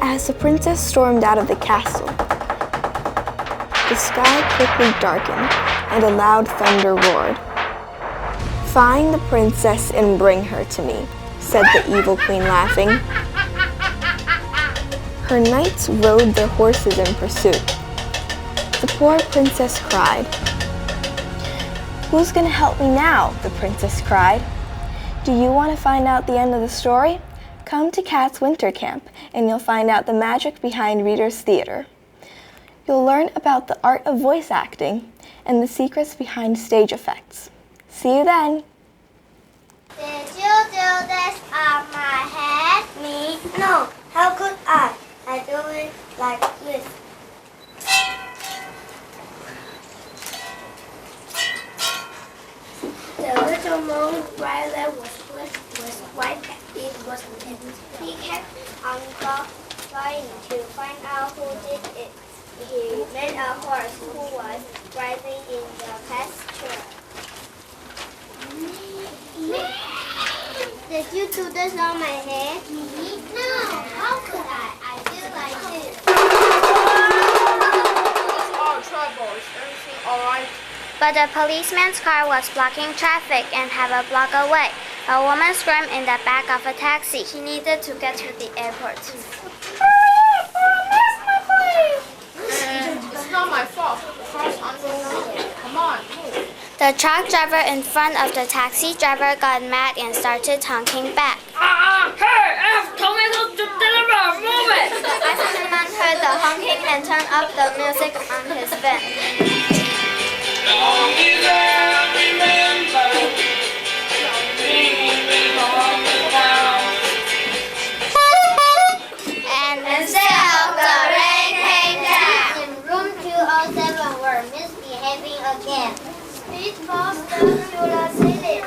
As the princess stormed out of the castle, the sky quickly darkened and a loud thunder roared. "Find the princess and bring her to me," said the evil queen, laughing. Her knights rode their horses in pursuit. The poor princess cried. "Who's gonna help me now?" the princess cried. Do you want to find out the end of the story? Come to Cat's Winter Camp and you'll find out the magic behind Reader's Theater. You'll learn about the art of voice acting and the secrets behind stage effects. See you then! Did you do this on my head? Me? No. How could I? I do it like this. The little moon rider was split with white. It was intense. He kept on trying to find out who did it. He met a horse who was grazing in the pasture. Did you do this on my head? Me? No. How could I? I do like this. Oh, trouble. Is everything all right? But the policeman's car was blocking traffic and had a block away. A woman screamed in the back of a taxi. She needed to get to the airport. It's not my fault. The car's under. Come on, move. The truck driver in front of the taxi driver got mad and started honking back. Hey, F, told me to deliver. Move it. As the man heard the honking and turned up the music on his van. And instead the rain came down. In room 207 were misbehaving again. Speed faster to the ceiling.